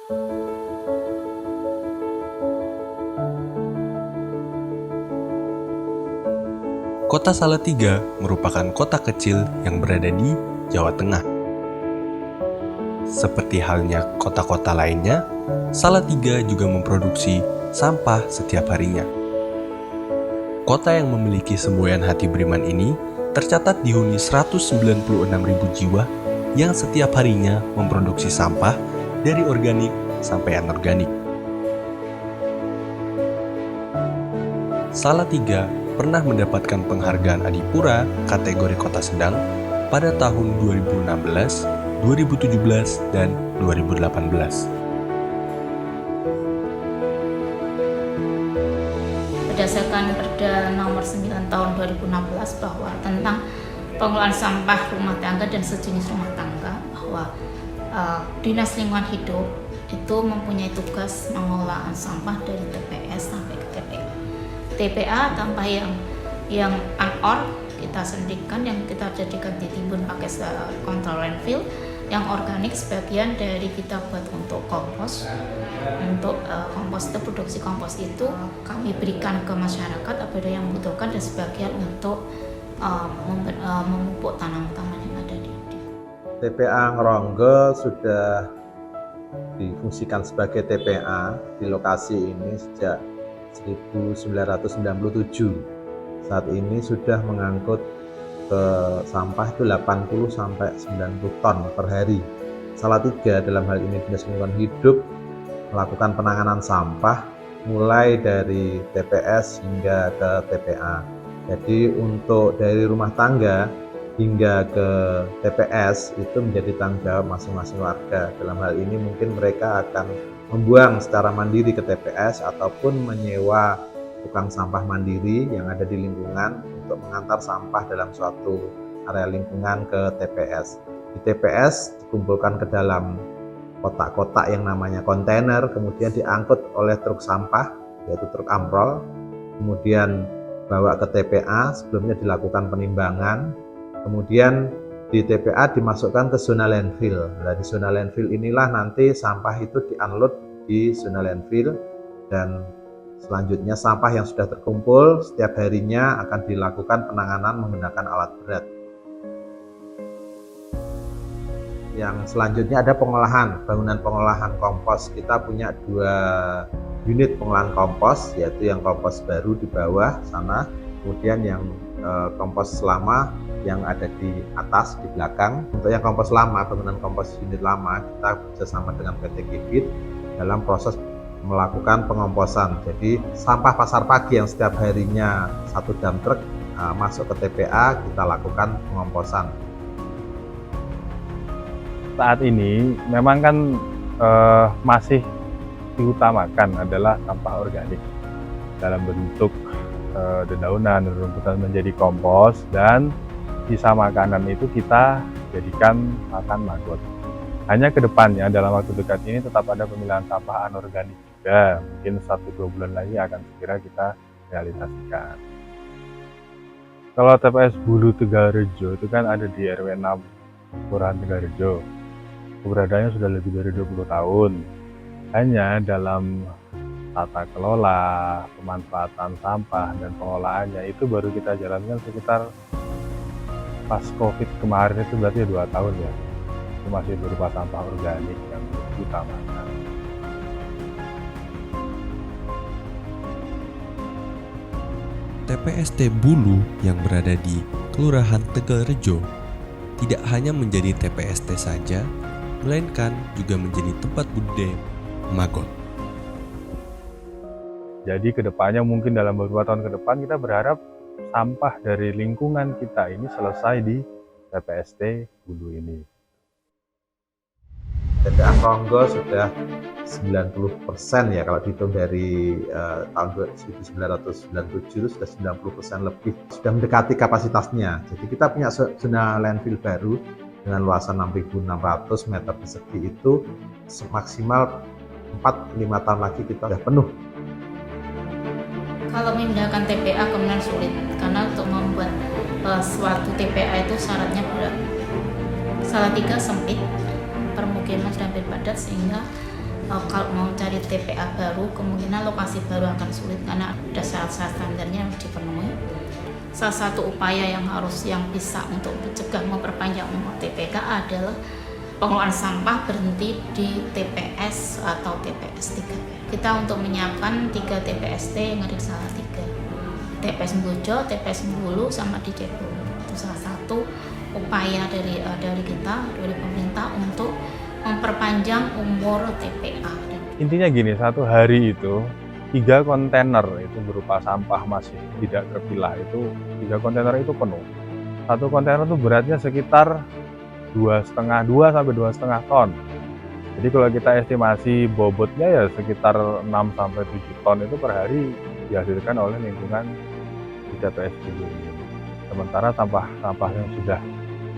Kota Salatiga merupakan kota kecil yang berada di Jawa Tengah. Seperti halnya kota-kota lainnya, Salatiga juga memproduksi sampah setiap harinya. Kota yang memiliki semboyan hati beriman ini tercatat dihuni 196.000 jiwa yang setiap harinya memproduksi sampah dari organik sampai anorganik. Salatiga pernah mendapatkan penghargaan Adipura kategori kota sedang pada tahun 2016, 2017, dan 2018. Berdasarkan Perda Nomor 9 Tahun 2016 bahwa tentang pengelolaan sampah rumah tangga dan sejenis rumah tangga, bahwa Dinas Lingkungan Hidup itu mempunyai tugas pengelolaan sampah dari TPS sampai ke TPA. TPA sampah yang unor kita sendirikan, yang kita jadikan ditimbun pakai kontrol landfill. Yang organik sebagian dari kita buat untuk kompos. Untuk kompos itu, produksi kompos itu kami berikan ke masyarakat apabila yang membutuhkan, dan sebagian untuk memupuk tanaman-tanaman yang ada di TPA Ngronggo sudah difungsikan sebagai TPA di lokasi ini sejak 1997. Saat ini sudah mengangkut ke sampah itu 80 sampai 90 ton per hari. Salatiga dalam hal ini Dinas Lingkungan Hidup melakukan penanganan sampah mulai dari TPS hingga ke TPA. Jadi untuk dari rumah tangga hingga ke TPS itu menjadi tanggung jawab masing-masing warga. Dalam hal ini mungkin mereka akan membuang secara mandiri ke TPS ataupun menyewa tukang sampah mandiri yang ada di lingkungan untuk mengantar sampah dalam suatu area lingkungan ke TPS. Di TPS dikumpulkan ke dalam kotak-kotak yang namanya kontainer, kemudian diangkut oleh truk sampah, yaitu truk amrol, kemudian bawa ke TPA, sebelumnya dilakukan penimbangan, kemudian di TPA dimasukkan ke zona landfill. Nah, di zona landfill inilah nanti sampah itu di-unload di zona landfill, dan selanjutnya sampah yang sudah terkumpul setiap harinya akan dilakukan penanganan menggunakan alat berat. Yang selanjutnya ada pengolahan, bangunan pengolahan kompos. Kita punya 2 unit pengolahan kompos, yaitu yang kompos baru di bawah sana, kemudian yang kompos lama yang ada di atas, di belakang. Untuk yang kompos lama, bangunan kompos unit lama, kita bekerjasama dengan PT Kibit dalam proses melakukan pengomposan. Jadi sampah pasar pagi yang setiap harinya 1 dump truck masuk ke TPA, kita lakukan pengomposan. Saat ini memang kan masih diutamakan adalah sampah organik dalam bentuk dedaunan, rumputan menjadi kompos, dan sisa makanan itu kita jadikan makan maggot. Hanya ke depannya dalam waktu dekat ini tetap ada pemilahan sampah anorganik juga. Mungkin 1-2 bulan lagi akan segera kita realisasikan. Kalau TPS Bulu Tegalrejo itu kan ada di RW 6 Kelurahan Tegalrejo. Keberadaannya sudah lebih dari 20 tahun. Hanya dalam tata kelola, pemanfaatan sampah, dan pengelolaannya itu baru kita jalankan sekitar pas COVID kemarin, itu berarti 2 tahun ya. Itu masih berupa sampah organik yang diutamakan. TPST Bulu yang berada di Kelurahan Tegalrejo tidak hanya menjadi TPST saja, melainkan juga menjadi tempat budidaya maggot. Jadi kedepannya mungkin dalam beberapa tahun ke depan kita berharap sampah dari lingkungan kita ini selesai di TPST Bulu ini. TPA Ngronggo sudah 90% ya, kalau dihitung dari tahun 1997 itu sudah 90% lebih, sudah mendekati kapasitasnya. Jadi kita punya zona landfill baru dengan luasan 6.600 meter persegi, itu maksimal 4-5 tahun lagi kita sudah penuh. Kalau memindahkan TPA kemudian sulit, karena untuk membuat suatu TPA itu syaratnya berat. Salatiga sempit, permukiman hampir padat, sehingga kalau mau cari TPA baru, kemungkinan lokasi baru akan sulit karena ada syarat-syarat standarnya yang harus dipenuhi. Salah satu upaya yang bisa untuk mencegah memperpanjang umur TPK adalah pengelolaan sampah berhenti di TPS atau TPS 3. Kita untuk menyiapkan 3 TPST yang ada di Salatiga. TPS Bojo, TPS Bulu, sama di Cebol. Itu salah satu upaya dari kita, dari pemerintah untuk memperpanjang umur TPA. Intinya gini, satu hari itu 3 kontainer itu berupa sampah masih tidak terpilah, itu 3 kontainer itu penuh. Satu kontainer itu beratnya sekitar 2,5 sampai 2,5 ton. Jadi kalau kita estimasi bobotnya ya sekitar 6 sampai 7 ton itu per hari dihasilkan oleh lingkungan di TPS ini. Sementara sampah yang sudah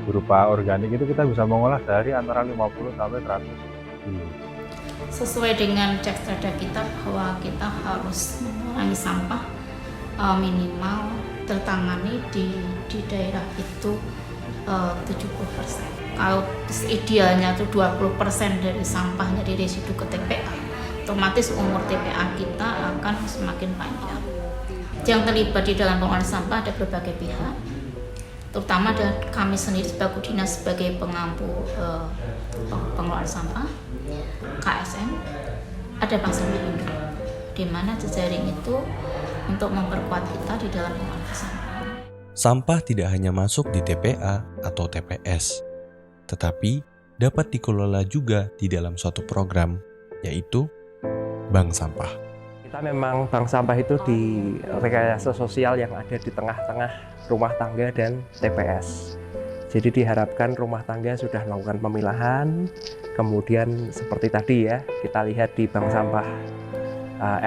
berupa organik itu kita bisa mengolah sehari antara 50 sampai 100 kilo. Sesuai dengan cek strata kita bahwa kita harus mengurangi sampah minimal tertangani di daerah itu 70%. Kalau idealnya itu 20% dari sampahnya di residu ke TPA, otomatis umur TPA kita akan semakin panjang. Yang terlibat di dalam pengolahan sampah ada berbagai pihak, terutama ada kami sendiri sebagai dinas sebagai pengampu pengelolaan sampah, KSM, ada Bank Sampah Indo, di mana jejaring itu untuk memperkuat kita di dalam pengolahan sampah. Sampah tidak hanya masuk di TPA atau TPS, tetapi dapat dikelola juga di dalam suatu program, yaitu Bank Sampah. Kita memang bank sampah itu di rekayasa sosial yang ada di tengah-tengah rumah tangga dan TPS. Jadi diharapkan rumah tangga sudah melakukan pemilahan, kemudian seperti tadi ya, kita lihat di bank sampah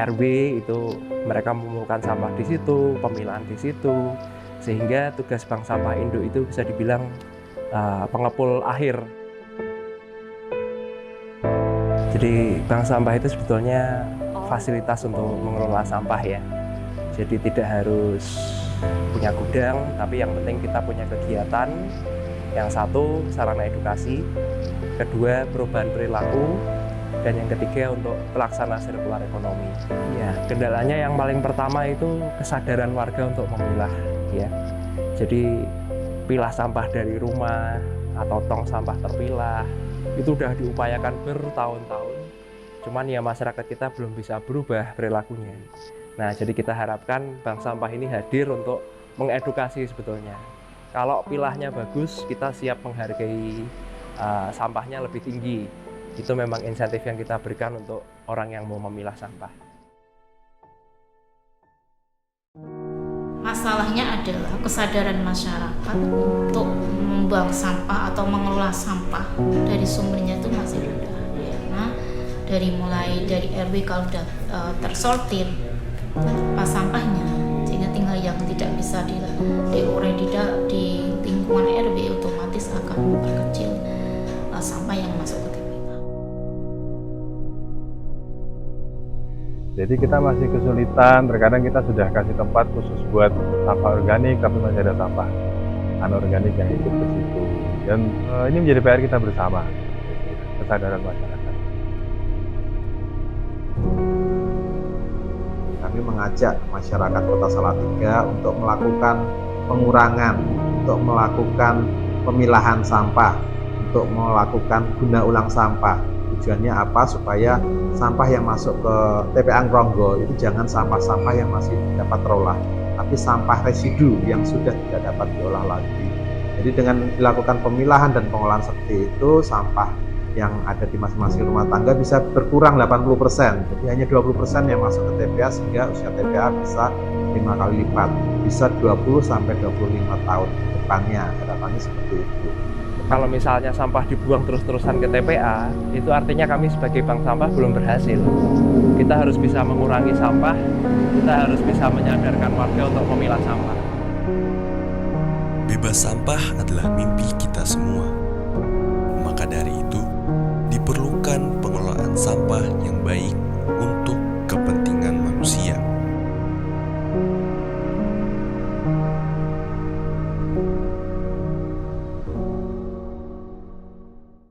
RW itu mereka mengumpulkan sampah di situ, pemilahan di situ, sehingga tugas Bank Sampah Induk itu bisa dibilang pengepul akhir. Jadi bank sampah itu sebetulnya fasilitas untuk mengelola sampah ya. Jadi tidak harus punya gudang, tapi yang penting kita punya kegiatan. Yang satu, sarana edukasi. Kedua, perubahan perilaku. Dan yang ketiga, untuk pelaksana sirkular ekonomi. Ya, kendalanya yang paling pertama itu kesadaran warga untuk memilah ya. Jadi pilah sampah dari rumah atau tong sampah terpilah itu sudah diupayakan bertahun-tahun. Cuman ya masyarakat kita belum bisa berubah perilakunya. Nah, jadi kita harapkan bank sampah ini hadir untuk mengedukasi sebetulnya. Kalau pilahnya bagus, kita siap menghargai sampahnya lebih tinggi. Itu memang insentif yang kita berikan untuk orang yang mau memilah sampah. Masalahnya adalah kesadaran masyarakat untuk membuang sampah atau mengelola sampah dari sumbernya itu masih rendah. Karena mulai dari RW kalau sudah tersortir pas sampahnya, sehingga tinggal yang tidak bisa diurai di lingkungan RW, otomatis akan memperkecil sampah yang masuk ke TPA. Jadi kita masih kesulitan, terkadang kita sudah kasih tempat khusus buat sampah organik, tapi masih ada sampah anorganik yang ikut ke situ. Dan ini menjadi PR kita bersama, kesadaran masyarakat. Kami mengajak masyarakat Kota Salatiga untuk melakukan pengurangan, untuk melakukan pemilahan sampah, untuk melakukan guna ulang sampah. Tujuannya apa? Supaya sampah yang masuk ke TPA Ngronggo itu jangan sampah-sampah yang masih dapat terolah, tapi sampah residu yang sudah tidak dapat diolah lagi. Jadi dengan dilakukan pemilahan dan pengolahan seperti itu, sampah yang ada di masing-masing rumah tangga bisa berkurang 80%. Jadi hanya 20% yang masuk ke TPA, sehingga usia TPA bisa 5 kali lipat, bisa 20 sampai 25 tahun ke depannya. Harapannya seperti itu. Kalau misalnya sampah dibuang terus-terusan ke TPA, itu artinya kami sebagai bank sampah belum berhasil. Kita harus bisa mengurangi sampah, kita harus bisa menyadarkan warga untuk memilah sampah. Bebas sampah adalah mimpi kita semua. Maka dari itu, diperlukan pengelolaan sampah yang baik